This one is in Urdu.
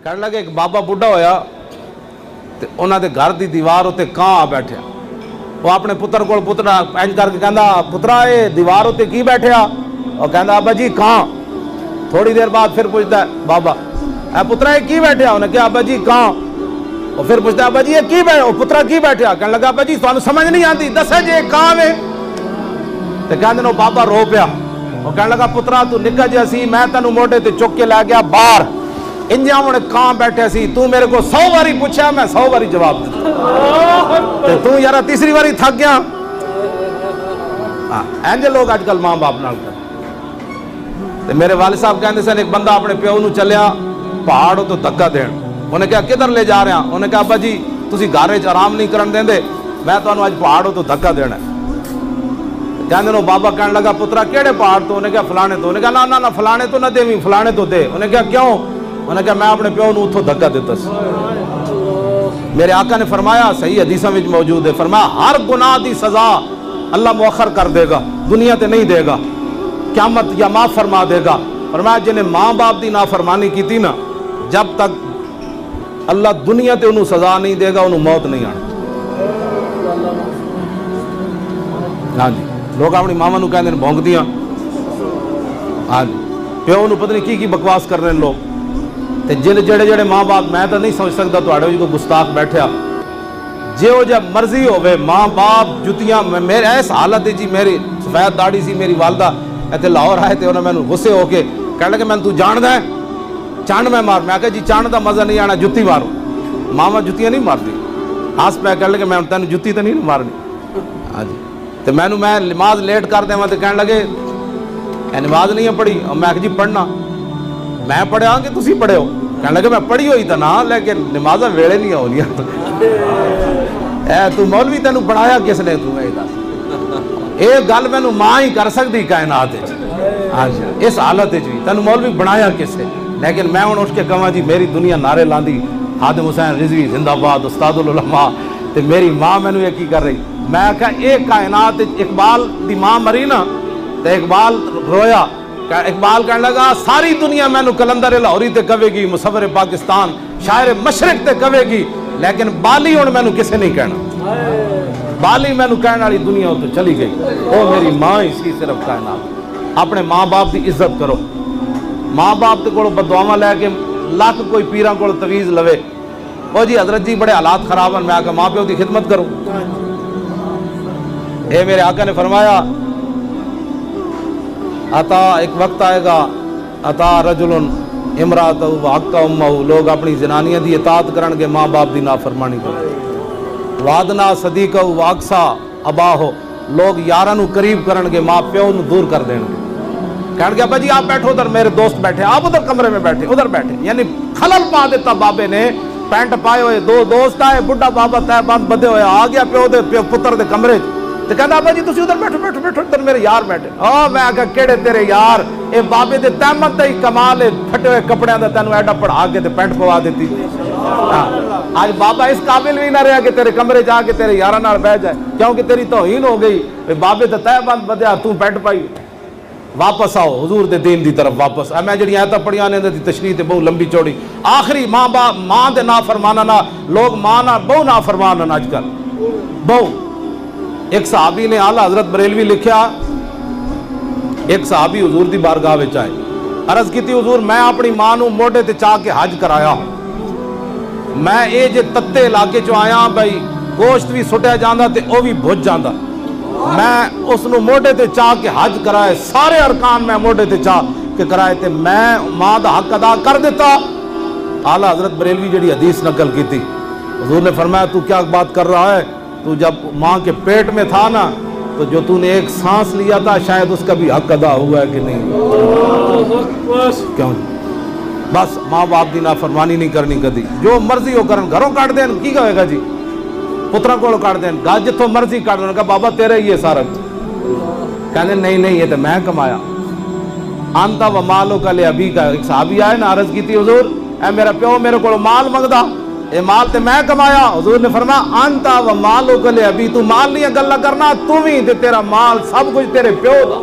کہنے لگے ایک بابا بڈھا ہویا تے انہاں دے گھر دی دیوار تے کاں آ بیٹھیا. وہ اپنے پتر کو پترا انج کر کے کہندا پترا اے دیوار تے کی بیٹھیا؟ وہ کہندا ابا جی کاں. تھوڑی دیر بعد پھر پوچھتا ہے بابا اے پترا یہ کی بیٹھیا؟ انہیں کہا ابا جی کاں. وہ پھر پوچھتا ہے ابا جی یہ کی بیٹھا؟ وہ پترا کی بیٹھیا؟ کہنے لگا ابا جی تانوں سمجھ نہیں آندی دسے جے کاں وے. تے کہندے نے بابا رو پیا. وہ کہنے لگا پترا تو نکا جا سی میں تینوں موٹے تے چک کے لے گیا باہر انجا ہوں کاں بیٹھے سی تو میرے کو 100 باری پوچھا میں 100 باری جواب دیتا تے تو یارا تیسری باری تھک گیا. اینجے لوگ آج کل ماں باپ نال تے میرے والد صاحب کہندے سن ایک بندہ اپنے پیو نو چلیا پہاڑ تو دھکا دین. انہیں کہا کدھر لے جا رہے ہیں؟ انہیں کہا ابا جی تسی گھر وچ آرام نہیں کرن دیندے میں تانوں اج پہاڑ تو دھکا دینا ہے. کہندے نو بابا کہنے لگا پترا کیڑے پہاڑ تو؟ انہیں کہا فلانے تو. انہیں کہا نہ فلانے تو نہ دیویں فلانے تو دے. انہیں کہا کیوں؟ انہیں کہا میں اپنے پیو نو اتھوں دھکا دیتا سی. میرے آقا نے فرمایا صحیح حدیثاں وچ موجود ہے فرمایا ہر گناہ دی سزا اللہ مؤخر کر دے گا دنیا تے نہیں دے گا قیامت یا معاف فرما دے گا. فرمایا جنہیں ماں باپ دی نافرمانی کی تھی نا جب تک اللہ دنیا تے انہوں سزا نہیں دے گا انہوں موت نہیں آنی. ہاں جی لوگ اپنی ماما نو کہندے بھونک دیاں. ہاں جی پیو نو پتہ نہیں کی بکواس کر رہے ہیں لوگ. تے جڑے ماں باپ میں تو نہیں سمجھ سکتا تواڈے وچ کوئی گستاخ بیٹھیا جیو جب مرضی ہوے ماں باپ جتیاں میرے ایس حالت جی میری سفید داڑھی سی میری والدہ ایتھے لاہور آئے تے انہوں نے مینوں غصے ہو کے کہنے لگے میں تو جاندا ہے چانڈ میں مار. میں کہا جی چانڈ دا مزہ نہیں آنا جتی مارو. ماما جتیاں نہیں مارتی ہاس پہ کہنے لگے میں تینوں جتی تو نہیں مارنی. ہاں جی تو میں نماز لیٹ کر دیں تو کہنے لگے اے نماز نہیں ہے پڑھی. اور میں کہا جی پڑھنا میں پڑھیا کہ تسی پڑھے ہو؟ کہنے لگے میں پڑھی ہوئی تو نہ لیکن نمازاں ویلے نہیں ہونی. اے تو مولوی تینوں پڑھایا کس نے؟ تو یہ گل مینوں ماں ہی کر سکتی کائنات اس حالت بھی تینوں مولوی بنایا کس نے؟ لیکن میں ہوں اٹھ کے کہاں جی میری دنیا نعرے لاندی خادم حسین رضوی زندہ باد استاد العلماء تے میری ماں مینوں یہ کی کر رہی. میں کہا ایک کائنات اقبال دی ماں مری نا تے اقبال رویا. اقبال کہنے لگا ساری دنیا مینوں کلندر لاہوری تے کہے گی مصور پاکستان شاعر مشرق تے کہے گی لیکن بالی ہن مینوں کسے نہیں کہنا. بالی مینوں کہنے والی دنیا تو چلی گئی. وہ میری ماں ہی سی صرف کائنات. اپنے ماں باپ دی عزت کرو. ماں باپ تے کولوں بددعاواں لے کے لاکھ کوئی پیراں کول تویز لوے او جی حضرت جی بڑے حالات خراب ہیں میں آکا ماں پیو دی خدمت کروں. اے میرے آقا نے فرمایا عطا ایک وقت آئے گا عطا رجل امراتہ وحق امہ لوگ اپنی زنانیاں دی اطاعت کرن گے ماں باپ دی نافرمانی کرن. وعدنا صدیقہ واقصا اباہو لوگ یاراں نو قریب کرن گے ماں پیو نو دور کر دین گے. کہنے گے ابا جی آپ بیٹھو ادھر میرے دوست بیٹھے آپ ادھر کمرے میں بیٹھے ادھر بیٹھے. یعنی خلل پا دیتا بابے نے. پینٹ پائے ہوئے دو دوست آئے بڈھا بابا تہ بند بدے ہوئے آ گیا پیو پتر دے کمرے تے کہندا ابا جی تسی ادھر بیٹھو بیٹھو بیٹھو ادھر میرے یار بیٹھے. میں آکھا کیڑے تیرے یار اے بابے دے تہمت دا ہی کمال ہے پھٹے ہوئے کپڑیاں دا تینوں ایڈا پڑھا کے تے پینٹ پوا دیتی. آج بابا اس قابل بھی نہ رہا کہ تیرے کمرے جا کے تیرے یاراں نال بیٹھ جائے کیونکہ تیری توہین ہو گئی. بابے تے تہ بند بدیا تو پینٹ پائی. واپس آؤ حضور دے دین دی طرف واپس. میں جڑی آیتاں پڑھیاں نے دی تشریح تے بہت لمبی چوڑی. آخری ماں باپ ماں دے نافرمانہ نہ لوگ ماں نہ بہت نافرمان ہیں آج کل بہت. ایک صحابی نے اعلیٰ حضرت بریلوی لکھیا ایک صحابی حضور دی بارگاہ وچ آئے عرض کیتی حضور میں اپنی ماں نو موڈے تے چاہ کے حج کرایا. میں اے جے تتے علاقے چوں آیا بھائی گوشت بھی سٹیا جاندا تے او بھی بھج جاندا. میں اس نو موڈے تے چاہ کے حج کرائے سارے ارکان میں موڈے تے چاہ کے کرائے تے میں ماں دا حق ادا کر دیتا. اعلیٰ حضرت بریلوی جڑی حدیث نقل کی تھی حضور نے فرمایا تو کیا بات کر رہا ہے؟ تو جب ماں کے پیٹ میں تھا نا تو جو تو نے ایک سانس لیا تھا شاید اس کا بھی حق ادا ہوا ہے کہ نہیں. کیوں بس ماں باپ دی نافرمانی نہیں کرنی کدی. جو مرضی ہو کرن گھروں کاٹ دین کی کہے گا جی پترا کو کاٹ دین گھر جتوں مرضی کاٹ دین. کہا بابا تیرا ہی ہے سارا. کہنے نہیں یہ تو میں کمایا. انتا و مالو کا لے ابھی کا. ایک صحابی آئے نا عرض کی تھی حضور اے میرا پیو میرے کو مال منگدا اے مال تے میں کمایا. حضور نے فرمایا انتا و مالو کا لے ابھی تو مال نہیں گلا کرنا تو بھی تے تیرا مال سب کچھ تیرے پیو دا.